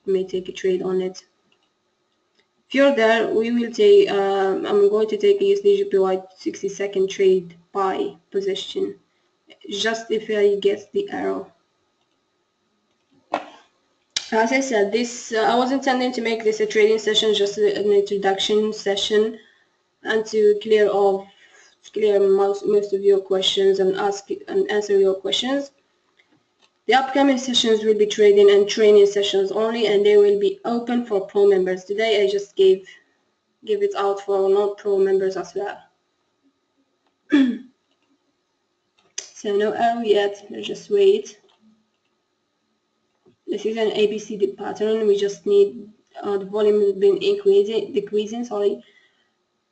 We may take a trade on it. If you're there, we will take. I'm going to take a USD/JPY 60-second trade buy position, just if I get the arrow. As I said, this I was intending to make this a trading session, just an introduction session, and to clear most of your questions and answer your questions. The upcoming sessions will be trading and training sessions only, and they will be open for pro members. Today I just gave it out for non-pro members as well. So no arrow yet, let's just wait. This is an ABCD pattern. We just need the volume has been decreasing, sorry,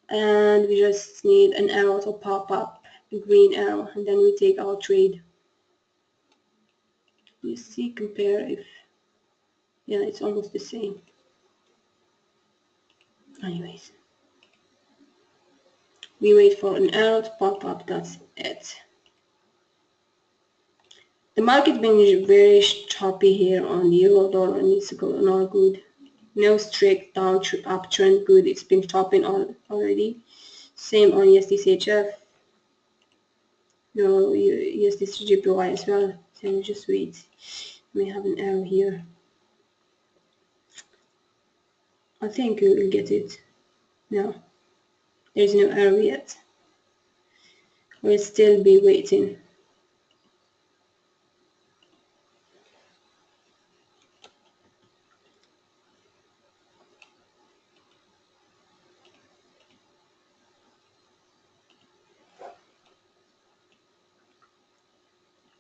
and we just need an arrow to pop up, a green arrow, and then we take our trade. You see, compare if, yeah, it's almost the same. Anyways, we wait for an arrow to pop up, that's it. The market been very choppy here on the euro dollar, and it's going all good. No strict uptrend, good. It's been chopping already. Same on USD/CHF. No, USD/JPY as well. So we just wait. We have an arrow here. I think we will get it. No, there's no arrow yet. We'll still be waiting.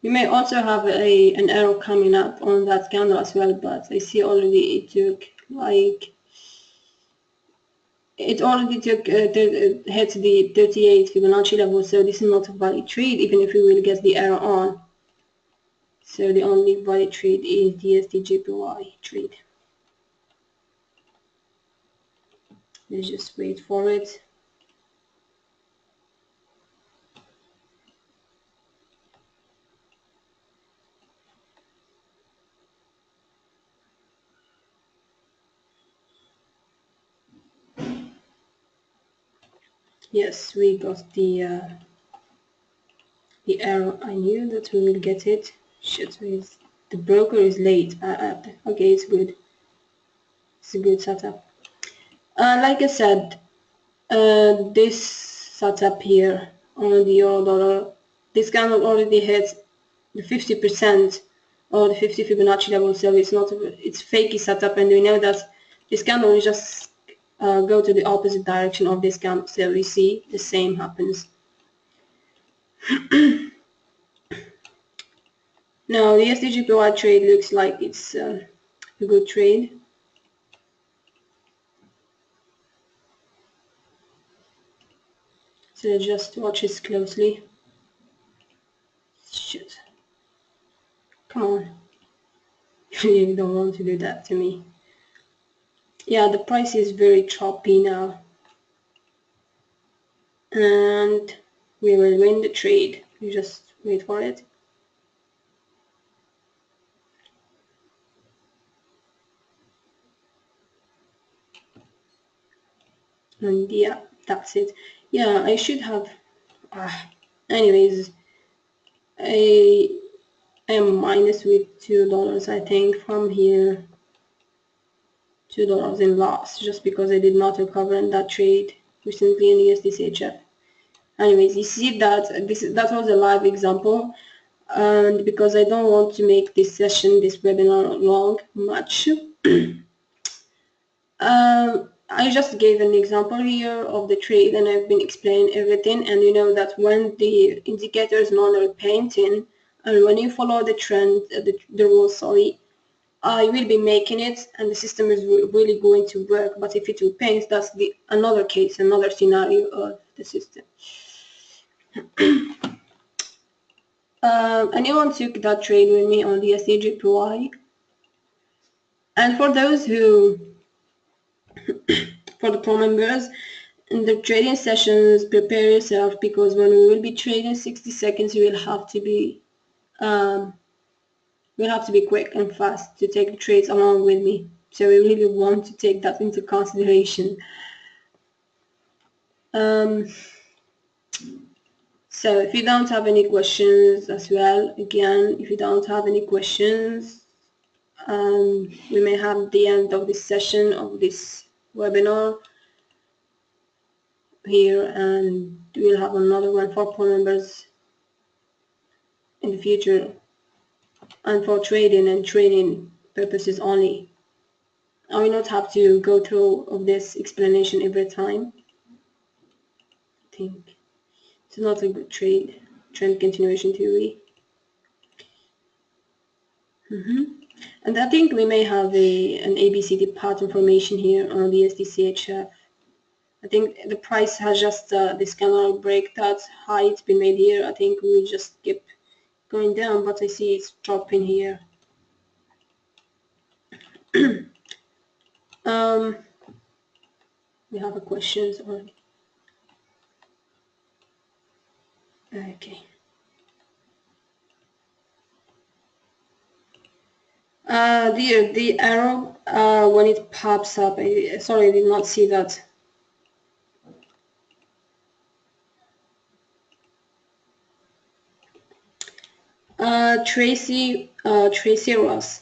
We may also have an arrow coming up on that candle as well, but I see already it took like hit the 38 Fibonacci level, so this is not a valid trade even if we will get the arrow on. So the only valid trade is the USD/JPY trade. Let's just wait for it. Yes, we got the error. I knew that we will get it. Shit, the broker is late. Okay, it's good. It's a good setup. Like I said, this setup here on the euro dollar, this candle already hits the 50% or the 50 Fibonacci level, so it's fakey setup, and we know that this candle will just go to the opposite direction of this candle, so we see the same happens. Now the SDJPY trade looks like it's a good trade. So just watch this closely. Shit. Come on. You don't want to do that to me. Yeah, the price is very choppy now. And we will win the trade. You just wait for it. And yeah, that's it. Yeah, I should have... anyways, I am minus with $2, I think, from here. $2 in loss, just because I did not recover in that trade recently in USDCHF. Anyways, you see that that was a live example, and because I don't want to make this session, this webinar long much, I just gave an example here of the trade, and I've been explaining everything. And you know that when the indicator is non-repainting, and when you follow the trend, the rules, sorry, you will be making it, and the system is really going to work. But if it repaints, that's another case, another scenario of the system. Anyone took that trade with me on the SDJPY? And for those who, for the pro members, in the trading sessions, prepare yourself, because when we will be trading 60 seconds, you will have to be quick and fast to take the trades along with me. So we really want to take that into consideration. So if you don't have any questions as well, again, if you don't have any questions, we may have the end of this session of this webinar here, and we'll have another one for pro members in the future, and for trading and training purposes only. I will not have to go through of this explanation every time. I think it's not a good trend continuation theory. And I think we may have an ABCD pattern formation here on the SDCHF. I think the price has just this candle break that high it's been made here. I think we will just keep going down, but I see it's dropping here. We have a questions or okay. The arrow when it pops up. Sorry, I did not see that. Tracy Ross.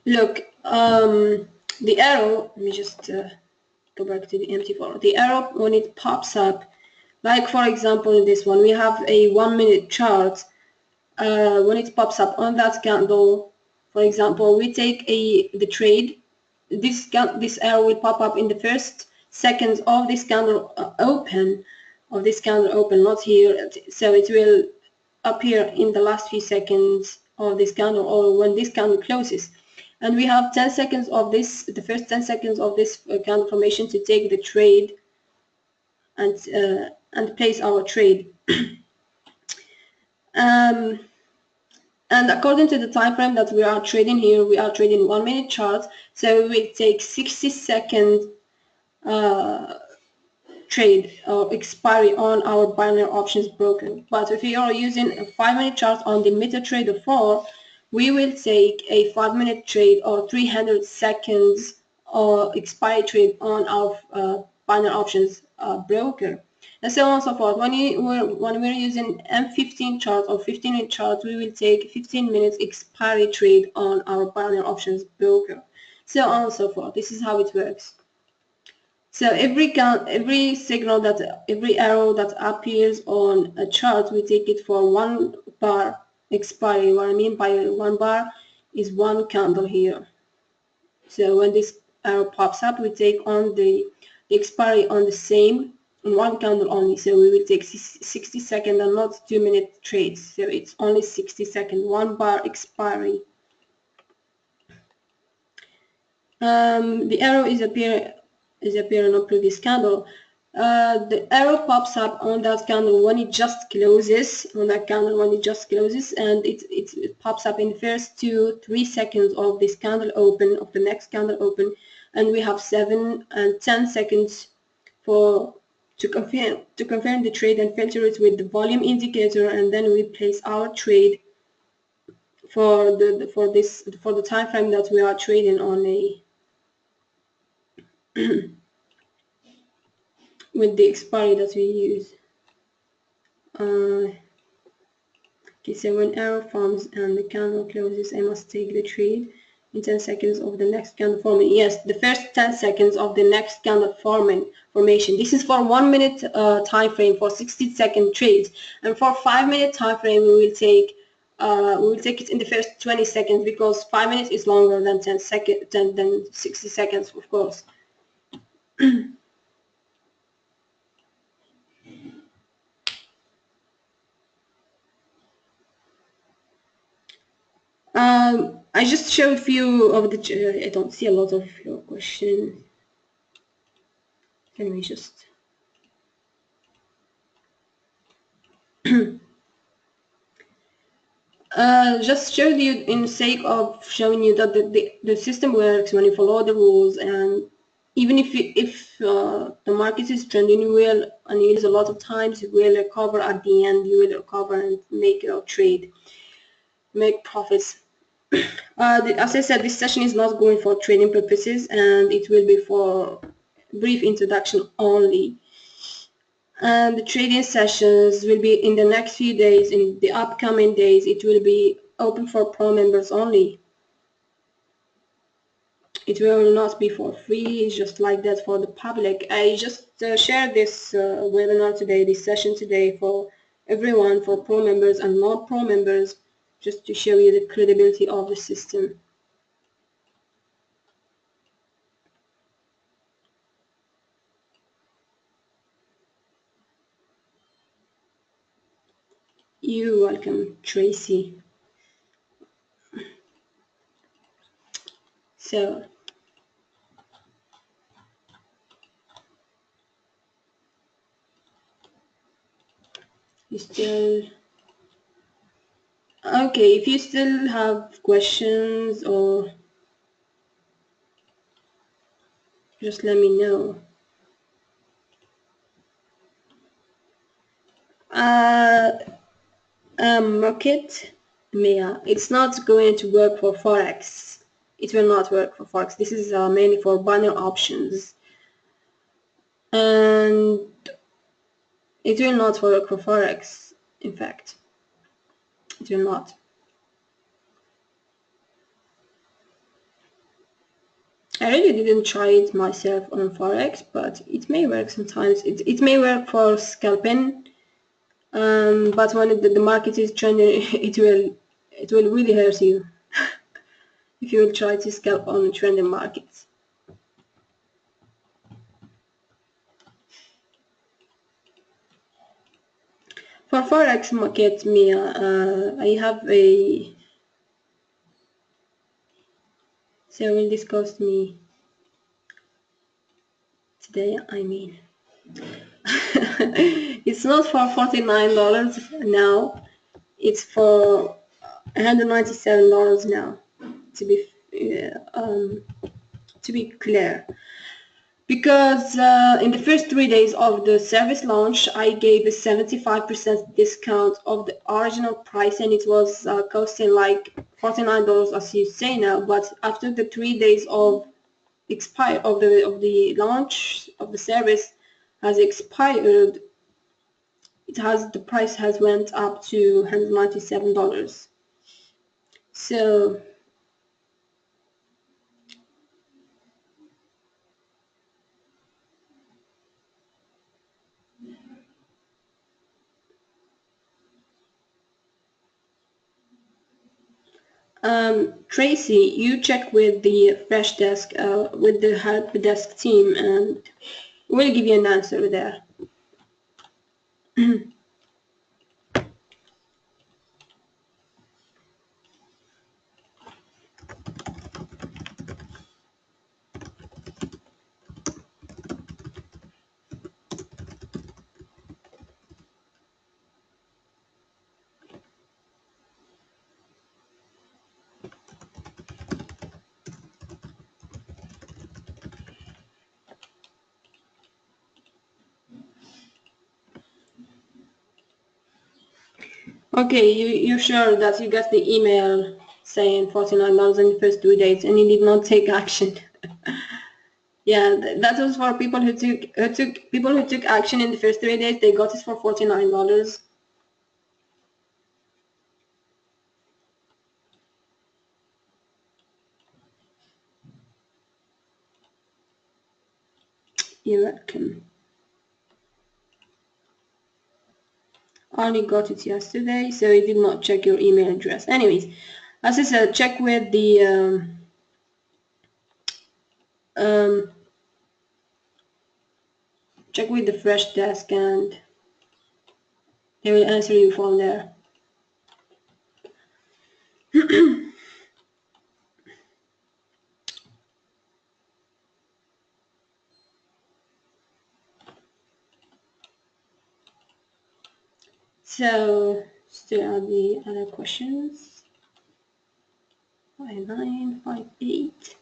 Look, the arrow. Let me just go back to the empty folder. The arrow when it pops up, like for example in this one, we have a 1 minute chart. When it pops up on that candle, for example, we take the trade. This arrow will pop up in the first seconds of this candle open, not here. So it will appear in the last few seconds of this candle, or when this candle closes. And we have 10 seconds of this, the first 10 seconds of this candle formation to take the trade and place our trade. And according to the time frame that we are trading here, we are trading 1 minute chart, so we will take 60-second trade or expiry on our binary options broker. But if you are using a 5 minute chart on the MetaTrader 4, we will take a 5 minute trade or 300 seconds or expiry trade on our binary options broker. and so on and so forth. When we're using M15 chart or 15-minute chart, we will take 15 minutes expiry trade on our binary options broker, so on and so forth. This is how it works. So every signal every arrow that appears on a chart, we take it for 1 bar expiry. What I mean by 1 bar is 1 candle here. So when this arrow pops up, we take on the expiry on the same 1 candle only. So we will take 60 second and not 2-minute trades. So it's only 60 second, 1 bar expiry. The arrow is appearing on previous candle. The arrow pops up on that candle when it just closes, and it pops up in the first 2-3 seconds of this candle open, of the next candle open, and we have 7 and 10 seconds to confirm the trade and filter it with the volume indicator, and then we place our trade for the time frame that we are trading on with the expiry that we use. Okay, so when arrow forms and the candle closes, I must take the trade in 10 seconds of the next candle forming. Yes, the first 10 seconds of the next candle formation. This is for 1 minute time frame for 60-second trades, and for 5-minute time frame we will take it in the first 20 seconds, because 5 minutes is longer than 60 seconds, of course. I just showed a few of the. I don't see a lot of your questions. Let me just. Just showed you in the sake of showing you that the system works when you follow the rules, and even if the market is trending well and you use a lot of times, you will recover at the end. You will recover and make a trade, make profits. As I said, this session is not going for trading purposes, and it will be for brief introduction only. And the trading sessions will be in the next few days. In the upcoming days, it will be open for pro members only. It will not be for free, just like that for the public. I just shared this webinar today, this session today, for everyone, for pro members and non-pro members, just to show you the credibility of the system. You're welcome, Tracy. So, you still... Okay, if you still have questions, or just let me know. Market Mia, it's not going to work for Forex. It will not work for Forex. This is mainly for binary options, and it will not work for Forex. In fact, it will not. I really didn't try it myself on Forex, but it may work sometimes. It may work for scalping, but when the market is trending, it will really hurt you if you will try to scalp on trending markets. For Forex market, Mia, I have a... So will this cost me today? I mean, it's not for $49 now. It's for $197 now. To be clear, because in the first 3 days of the service launch, I gave a 75% discount of the original price, and it was costing like $49, as you say now. But after the 3 days of the launch of the service has expired, the price has went up to $197. So Tracy, you check with the Freshdesk, with the help desk team, and we'll give you an answer there. Okay, you're sure that you got the email saying $49 in the first 2 days and you did not take action? Yeah, that was for people who took action in the first 3 days. They got it for $49. You're welcome. Only got it yesterday, so you did not check your email address. Anyways, as I said, check with the Freshdesk, and they will answer you from there. So, still are the other questions. 5958.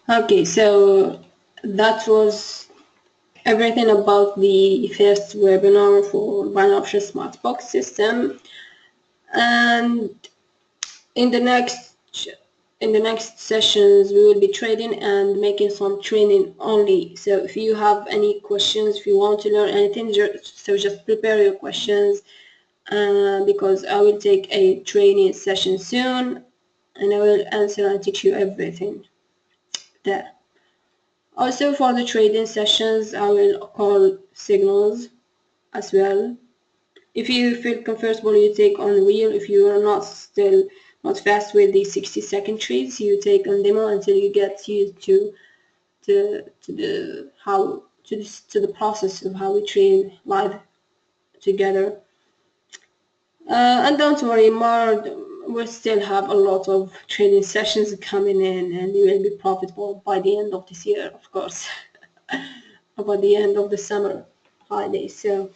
Okay, so that was everything about the first webinar for Binary Smartbox system. And in the next sessions, we will be trading and making some training only. So if you have any questions, if you want to learn anything, just prepare your questions, because I will take a training session soon, and I will answer and teach you everything there. Also, for the trading sessions, I will call signals as well. If you feel comfortable, you take on real. If you are still not fast with the 60-second trades, you take on demo until you get used to the process of how we trade live together. And don't worry, we'll still have a lot of trading sessions coming in, and you will be profitable by the end of this year, of course, or by the end of the summer holidays. So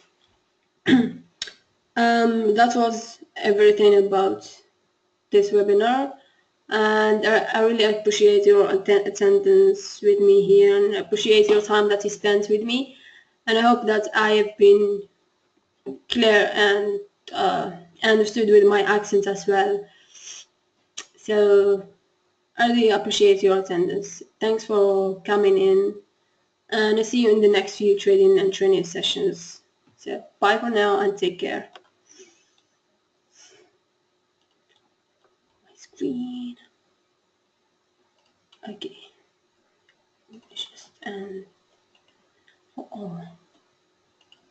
that was everything about this webinar, and I really appreciate your attendance with me here, and appreciate your time that you spent with me, and I hope that I have been clear and understood with my accent as well. So I really appreciate your attendance. Thanks for coming in, and I'll see you in the next few trading and training sessions. So bye for now and take care. My screen. Okay. Just oh.